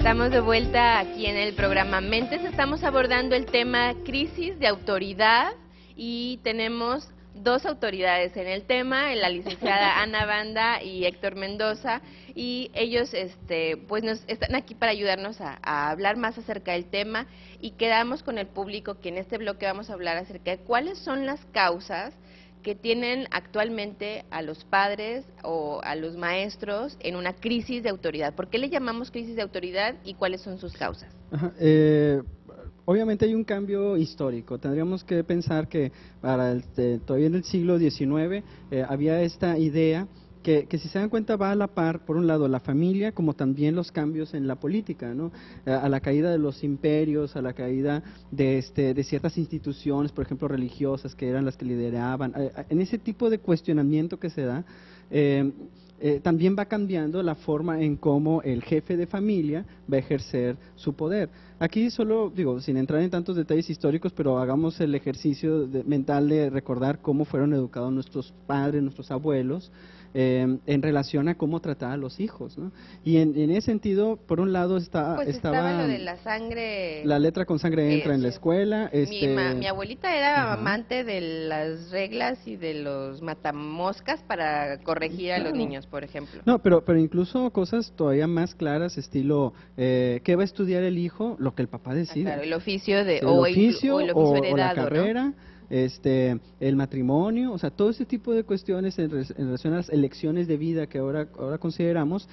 Estamos de vuelta aquí en el programa Mentes. Estamos abordando el tema crisis de autoridad y tenemos dos autoridades en el tema, la licenciada Ana Banda y Héctor Mendoza, y ellos pues nos están aquí para ayudarnos a hablar más acerca del tema, y quedamos con el público que en este bloque vamos a hablar acerca de cuáles son las causas que tienen actualmente a los padres o a los maestros en una crisis de autoridad. ¿Por qué le llamamos crisis de autoridad y cuáles son sus causas? Ajá, obviamente hay un cambio histórico. Tendríamos que pensar que todavía en el siglo XIX había esta idea que si se dan cuenta va a la par, por un lado, la familia, como también los cambios en la política, ¿no? A la caída de los imperios, a la caída de ciertas instituciones, por ejemplo, religiosas, que eran las que lideraban. En ese tipo de cuestionamiento que se da, también va cambiando la forma en cómo el jefe de familia va a ejercer su poder. Aquí solo, digo, sin entrar en tantos detalles históricos, pero hagamos el ejercicio mental de recordar cómo fueron educados nuestros padres, nuestros abuelos, en relación a cómo tratar a los hijos, ¿no? Y en ese sentido, por un lado estaba lo de la sangre. La letra con sangre entra en la escuela. Mi abuelita era amante de las reglas y de los matamoscas para corregir a los niños, por ejemplo. No, pero incluso cosas todavía más claras, estilo, ¿qué va a estudiar el hijo? Lo que el papá decide. Claro, el oficio de, sí, o el oficio heredado, o la carrera, ¿no? El matrimonio, o sea, todo ese tipo de cuestiones en relación a las elecciones de vida que ahora consideramos,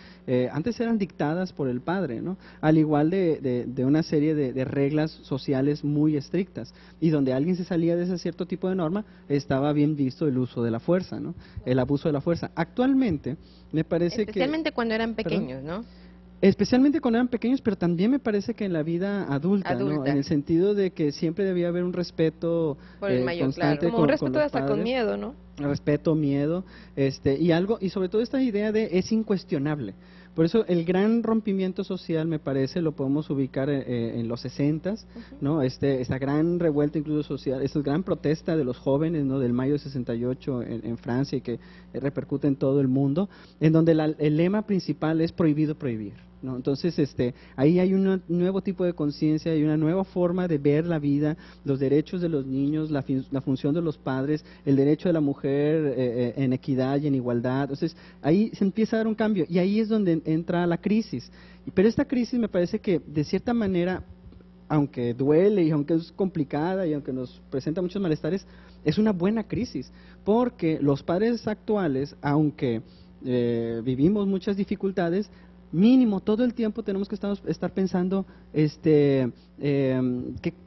antes eran dictadas por el padre, ¿no? Al igual de una serie de reglas sociales muy estrictas, y donde alguien se salía de ese cierto tipo de norma, estaba bien visto el uso de la fuerza, ¿no? El abuso de la fuerza. Actualmente, me parece especialmente cuando eran pequeños, ¿no? Especialmente cuando eran pequeños, pero también me parece que en la vida adulta, ¿no? En el sentido de que siempre debía haber un respeto por el mayor, constante, claro. Como un respeto con hasta con miedo, ¿no? Respeto, miedo, y sobre todo esta idea de es incuestionable. Por eso el gran rompimiento social, me parece, lo podemos ubicar en los 60s, ¿no? Esta gran revuelta incluso social, esta gran protesta de los jóvenes, ¿no? Del mayo de 68 en Francia, y que repercute en todo el mundo, en donde el lema principal es prohibido prohibir, ¿no? Entonces, ahí hay un nuevo tipo de conciencia, hay una nueva forma de ver la vida, los derechos de los niños, la función de los padres, el derecho de la mujer en equidad y en igualdad. Entonces, ahí se empieza a dar un cambio, y ahí es donde entra la crisis. Pero esta crisis me parece que, de cierta manera, aunque duele y aunque es complicada y aunque nos presenta muchos malestares, es una buena crisis, porque los padres actuales, aunque vivimos muchas dificultades, mínimo todo el tiempo tenemos que estar pensando que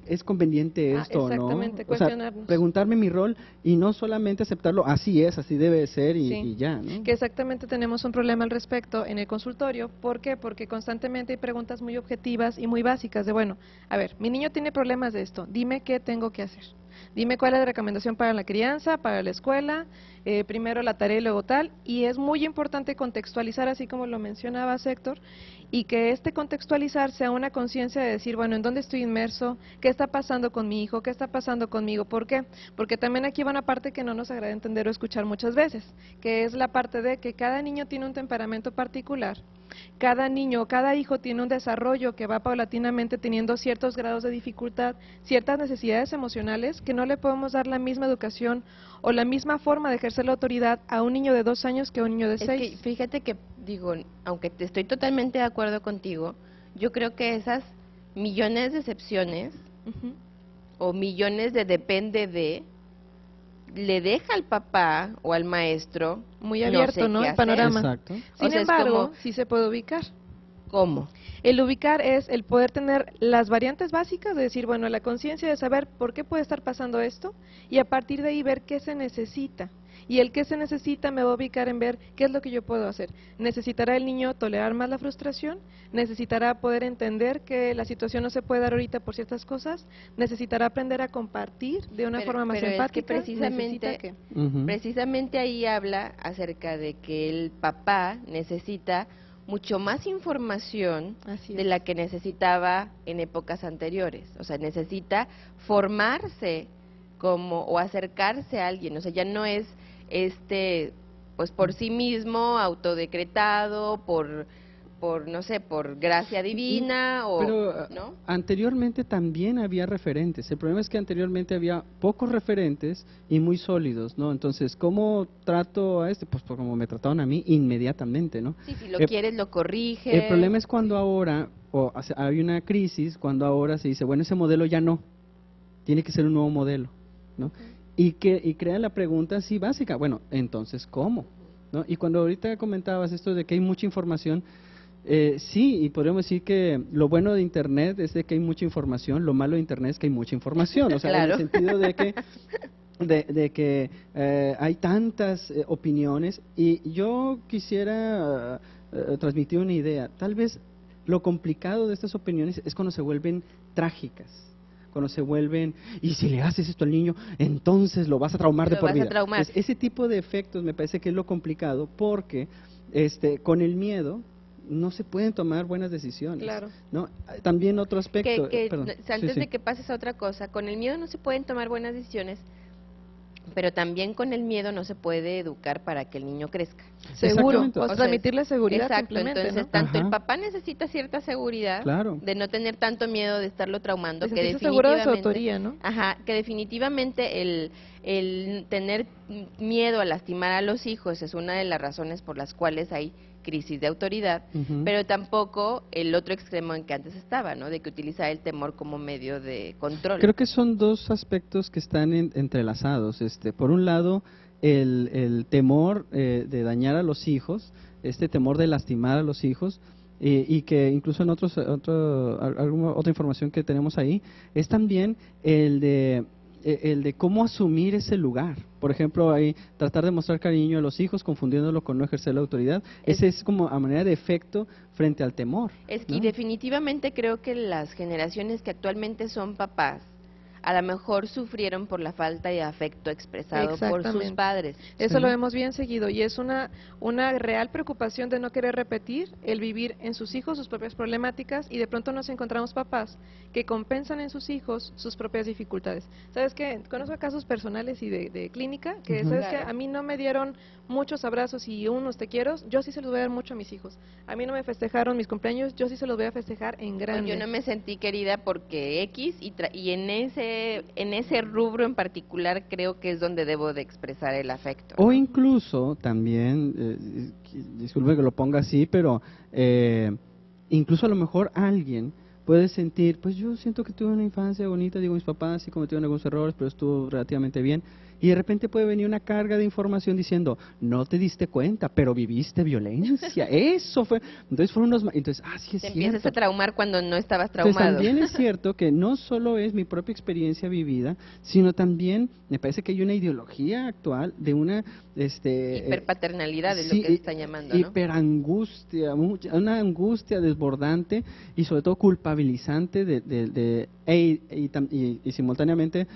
es conveniente esto, exactamente, ¿no? O sea, preguntarme mi rol y no solamente aceptarlo, así es, así debe ser y ya, ¿no? Que exactamente tenemos un problema al respecto en el consultorio. ¿Por qué? Porque constantemente hay preguntas muy objetivas y muy básicas de, bueno, a ver, mi niño tiene problemas de esto, dime qué tengo que hacer. Dime cuál es la recomendación para la crianza, para la escuela, primero la tarea y luego tal, y es muy importante contextualizar, así como lo mencionaba Héctor, y que contextualizar sea una conciencia de decir, bueno, ¿en dónde estoy inmerso? ¿Qué está pasando con mi hijo? ¿Qué está pasando conmigo? ¿Por qué? Porque también aquí va una parte que no nos agrada entender o escuchar muchas veces, que es la parte de que cada niño tiene un temperamento particular. Cada niño, cada hijo tiene un desarrollo que va paulatinamente teniendo ciertos grados de dificultad, ciertas necesidades emocionales, que no le podemos dar la misma educación o la misma forma de ejercer la autoridad a un niño de 2 años que a un niño de 6. Que fíjate que, digo, aunque estoy totalmente de acuerdo contigo, yo creo que esas millones de excepciones o millones de depende de, le deja al papá o al maestro muy abierto, ¿no? El panorama. Exacto. Sin embargo, sí se puede ubicar. ¿Cómo? El ubicar es el poder tener las variantes básicas, de decir, bueno, la conciencia de saber por qué puede estar pasando esto, y a partir de ahí ver qué se necesita. Y el que se necesita me va a ubicar en ver qué es lo que yo puedo hacer. ¿Necesitará el niño tolerar más la frustración? ¿Necesitará poder entender que la situación no se puede dar ahorita por ciertas cosas? ¿Necesitará aprender a compartir de una forma más empática? Es que precisamente ahí habla acerca de que el papá necesita mucho más información de la que necesitaba en épocas anteriores. O sea, necesita formarse o acercarse a alguien. O sea, ya no es pues por sí mismo, autodecretado, no sé, por gracia divina o, Pero ¿no? anteriormente también había referentes. El problema es que anteriormente había pocos referentes y muy sólidos, ¿no? Entonces, ¿cómo trato a este? Pues como me trataron a mí inmediatamente, ¿no? Sí, si lo Eh, quieres lo corriges. El problema es cuando ahora, hay una crisis, cuando ahora se dice, bueno, ese modelo ya no, tiene que ser un nuevo modelo, ¿no? Y crea la pregunta así básica, bueno, entonces, ¿cómo? ¿No? Y cuando ahorita comentabas esto de que hay mucha información, sí, y podríamos decir que lo bueno de Internet es de que hay mucha información, lo malo de Internet es que hay mucha información, o sea, Claro. en el sentido de que hay tantas opiniones, y yo quisiera transmitir una idea. Tal vez lo complicado de estas opiniones es cuando se vuelven trágicas, cuando se vuelven, y si le haces esto al niño, entonces lo vas a traumar de Lo por vas a vida. traumar. Ese tipo de efectos me parece que es lo complicado, porque con el miedo no se pueden tomar buenas decisiones. Claro. ¿No? También otro aspecto. Perdón. Antes Sí, de sí. que pases a otra cosa, con el miedo no se pueden tomar buenas decisiones, pero también con el miedo no se puede educar para que el niño crezca. Seguro, Exactamente. o O sea, transmitirle seguridad Exacto, simplemente, entonces ¿no? tanto el Ajá. papá necesita cierta seguridad Claro. de no tener tanto miedo de estarlo traumando, De que sentirse seguro de su definitivamente, autoría, ¿no? ajá, que definitivamente el tener miedo a lastimar a los hijos es una de las razones por las cuales hay crisis de autoridad, Ujú. pero tampoco el otro extremo en que antes estaba, ¿no? De que utilizar el temor como medio de control. Creo que son dos aspectos que están entrelazados. Por un lado, el temor de dañar a los hijos, este temor de lastimar a los hijos, y que incluso en otra información que tenemos ahí, es también el de cómo asumir ese lugar. Por ejemplo, ahí tratar de mostrar cariño a los hijos confundiéndolo con no ejercer la autoridad. Ese es como a manera de efecto frente al temor. Es que ¿no? definitivamente creo que las generaciones que actualmente son papás a lo mejor sufrieron por la falta de afecto expresado por sus Exactamente. padres. Eso Sí. lo vemos bien seguido y es una real preocupación de no querer repetir el vivir en sus hijos sus propias problemáticas y de pronto nos encontramos papás que compensan en sus hijos sus propias dificultades. ¿Sabes qué? Conozco casos personales y de clínica que, Ujú. ¿sabes Claro. qué? A mí no me dieron muchos abrazos y unos te quiero, yo sí se los voy a dar mucho a mis hijos. A mí no me festejaron mis cumpleaños, yo sí se los voy a festejar en O grande. yo no me sentí querida porque X y en ese rubro en particular creo que es donde debo de expresar el afecto. O ¿no? incluso también, disculpe que lo ponga así, pero incluso a lo mejor alguien puede sentir, pues yo siento que tuve una infancia bonita, digo, mis papás sí cometieron algunos errores, pero estuvo relativamente bien, y de repente puede venir una carga de información diciendo, no te diste cuenta, pero viviste violencia, eso fue, entonces fueron entonces, sí es Te empiezas cierto. a traumar cuando no estabas Entonces traumado. también es cierto que no solo es mi propia experiencia vivida, sino también me parece que hay una ideología actual de una Hiperpaternalidad es sí, lo que están llamando, ¿no? hiperangustia, una angustia desbordante y sobre todo culpabilizante y simultáneamente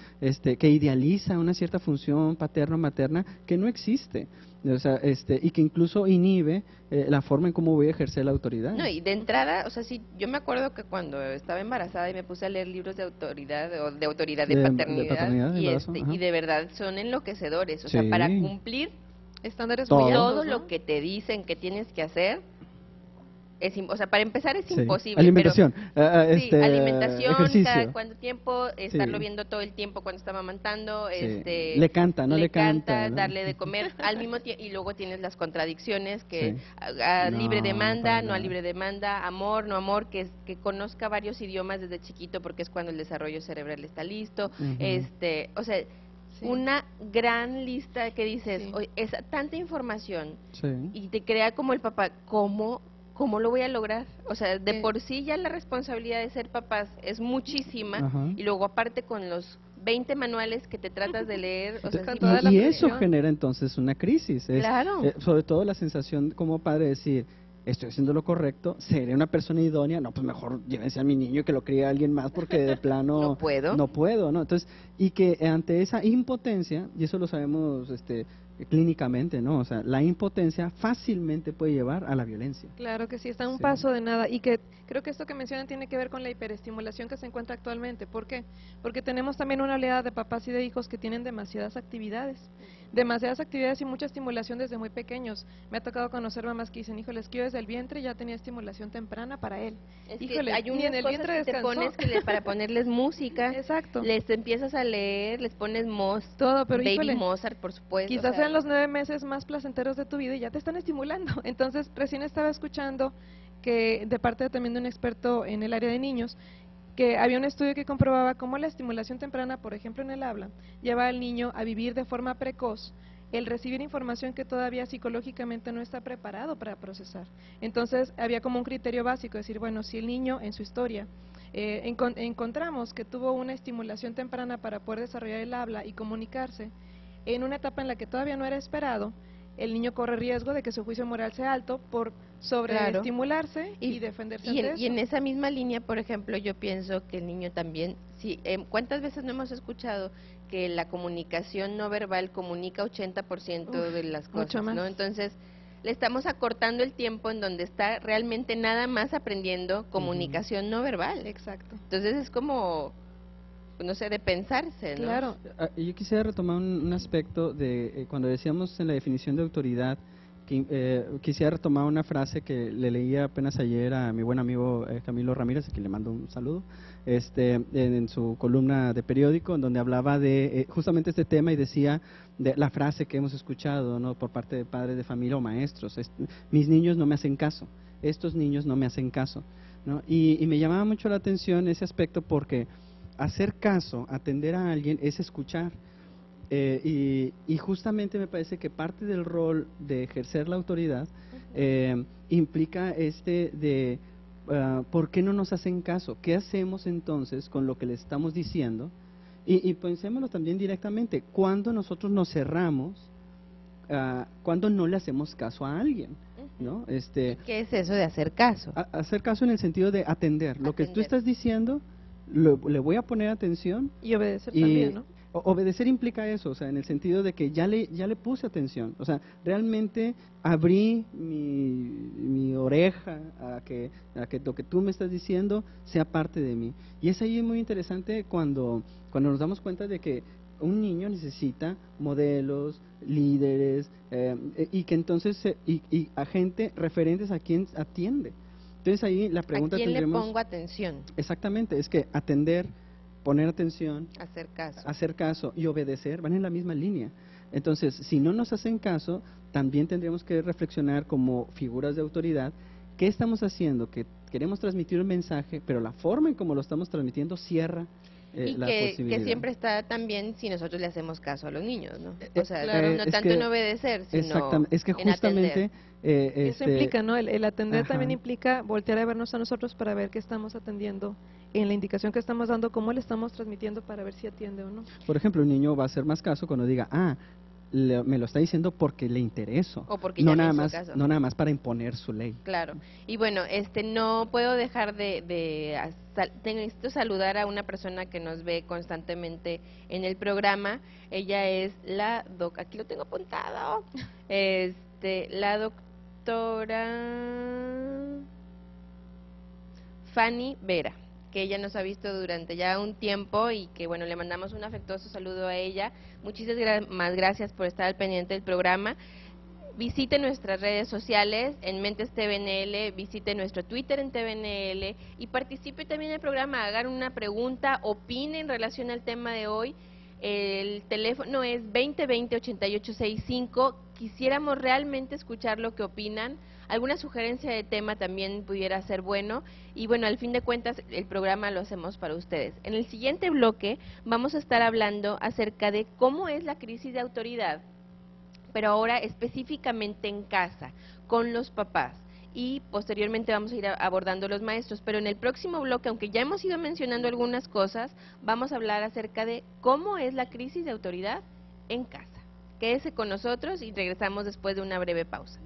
que idealiza una cierta función paterno-materna que no existe. O sea, y que incluso inhibe la forma en cómo voy a ejercer la autoridad. No, y de entrada, o sea, sí, yo me acuerdo que cuando estaba embarazada y me puse a leer libros de autoridad o de autoridad de De paternidad, de embarazo, ajá. y de verdad son enloquecedores, o Sí. sea, para cumplir Estándares Todo. muy altos, todo ¿no? lo que te dicen que tienes que hacer, o sea, para empar es Sí. imposible. Alimentación, Sí, alimentación, ejercicio. cada cuánto tiempo, estarlo Sí. viendo todo el tiempo cuando está amamantando, Sí. Le canta, no le canta, ¿no? darle de comer al mismo tiempo, y luego tienes las contradicciones que Sí. a No, libre demanda, para no a nada. libre demanda, amor, no amor, que conozca varios idiomas desde chiquito porque es cuando el desarrollo cerebral está listo, Ujú. o sea, Sí. una gran lista que dices, Sí. "Oye, es tanta información Sí. y te crea como el papá, ¿cómo lo voy a lograr? O sea, de Eh. por sí ya la responsabilidad de ser papás es muchísima Ajá. y luego aparte con los 20 manuales que te tratas de leer, o sea, Con sí, toda la Y eso presión. genera entonces una crisis. Claro. Sobre todo la sensación como padre de decir, estoy haciendo lo correcto, seré una persona idónea, no, pues mejor llévense a mi niño y que lo críe alguien más porque de plano No puedo. no puedo, ¿no? Entonces, y que ante esa impotencia, y eso lo sabemos clínicamente, ¿no? O sea, la impotencia fácilmente puede llevar a la violencia. Claro que sí, está a un Sí. paso de nada, y que creo que esto que mencionan tiene que ver con la hiperestimulación que se encuentra actualmente. ¿Por qué? Porque tenemos también una oleada de papás y de hijos que tienen demasiadas actividades y mucha estimulación desde muy pequeños. Me ha tocado conocer mamás que dicen, híjoles, que yo desde el vientre ya tenía estimulación temprana para él. Es Híjole, que hay ni unas en el cosas vientre que te descansó. pones para ponerles música, Exacto. les empiezas a leer, les pones Todo, pero Baby híjole, Mozart, por supuesto. quizás sean los 9 meses más placenteros de tu vida y ya te están estimulando. Entonces, recién estaba escuchando que de parte también de un experto en el área de niños, que había un estudio que comprobaba cómo la estimulación temprana, por ejemplo en el habla, lleva al niño a vivir de forma precoz el recibir información que todavía psicológicamente no está preparado para procesar. Entonces, había como un criterio básico, decir, bueno, si el niño en su historia encontramos que tuvo una estimulación temprana para poder desarrollar el habla y comunicarse en una etapa en la que todavía no era esperado, el niño corre riesgo de que su juicio moral sea alto por sobreestimularse y defenderse ante eso. Y en esa misma línea, por ejemplo, yo pienso que el niño también, ¿cuántas veces no hemos escuchado que la comunicación no verbal comunica 80% de las cosas, mucho más. ¿no? Entonces, le estamos acortando el tiempo en donde está realmente nada más aprendiendo comunicación no verbal. Exacto. Entonces es como, no sé, de pensarse, ¿no? Claro. Yo quisiera retomar un aspecto de cuando decíamos en la definición de autoridad, quisiera retomar una frase que le leí apenas ayer a mi buen amigo Camilo Ramírez, a quien le mando un saludo, en su columna de periódico, en donde hablaba de justamente este tema y decía de la frase que hemos escuchado, ¿no?, por parte de padres de familia o maestros: mis niños no me hacen caso, estos niños no me hacen caso, ¿no? Y me llamaba mucho la atención ese aspecto, porque hacer caso, atender a alguien, es escuchar. Y justamente me parece que parte del rol de ejercer la autoridad implica de ¿por qué no nos hacen caso? ¿Qué hacemos entonces con lo que les estamos diciendo? Y pensémoslo también directamente: ¿cuándo nosotros nos cerramos? ¿Cuándo no le hacemos caso a alguien? ¿No? ¿Qué es eso de hacer caso? Hacer caso en el sentido de atender. Lo que tú estás diciendo, le voy a poner atención. Y obedecer también, ¿no? Obedecer implica eso, o sea, en el sentido de que ya le puse atención, o sea, realmente abrí mi oreja a que lo que tú me estás diciendo sea parte de mí. Y es ahí muy interesante cuando nos damos cuenta de que un niño necesita modelos, líderes, y que entonces y a gente, referentes a quien atiende. Entonces ahí la pregunta ¿A quién tendremos, le pongo atención? Exactamente, es que atender, poner atención, hacer caso y obedecer van en la misma línea. Entonces, si no nos hacen caso, también tendríamos que reflexionar como figuras de autoridad: ¿qué estamos haciendo? Que queremos transmitir un mensaje, pero la forma en cómo lo estamos transmitiendo cierra la posibilidad. Que siempre está también si nosotros le hacemos caso a los niños, ¿no? O sea, claro, no tanto en obedecer, sino exactamente, es que en justamente atender. Eso implica, ¿no? El atender Ajá. también implica voltear a vernos a nosotros para ver qué estamos atendiendo, en la indicación que estamos dando, cómo le estamos transmitiendo, para ver si atiende o no. Por ejemplo, un niño va a hacer más caso cuando diga: me lo está diciendo porque le intereso, O porque no ya me nada hizo más, caso. no nada más para imponer su ley. Claro. Y bueno, no puedo dejar necesito saludar a una persona que nos ve constantemente en el programa. Ella es aquí lo tengo apuntado, la doctora Fanny Vera, que ella nos ha visto durante ya un tiempo y que, bueno, le mandamos un afectuoso saludo a ella. Muchísimas gracias por estar al pendiente del programa. Visite nuestras redes sociales en Mentes TVNL, visite nuestro Twitter en TVNL y participe también en el programa. Hagan una pregunta, opine en relación al tema de hoy. El teléfono es 2020-8865. Quisiéramos realmente escuchar lo que opinan. Alguna sugerencia de tema también pudiera ser bueno. Y bueno, al fin de cuentas, el programa lo hacemos para ustedes. En el siguiente bloque vamos a estar hablando acerca de cómo es la crisis de autoridad, pero ahora específicamente en casa, con los papás. Y posteriormente vamos a ir abordando los maestros, pero en el próximo bloque, aunque ya hemos ido mencionando algunas cosas, vamos a hablar acerca de cómo es la crisis de autoridad en casa. Quédese con nosotros y regresamos después de una breve pausa.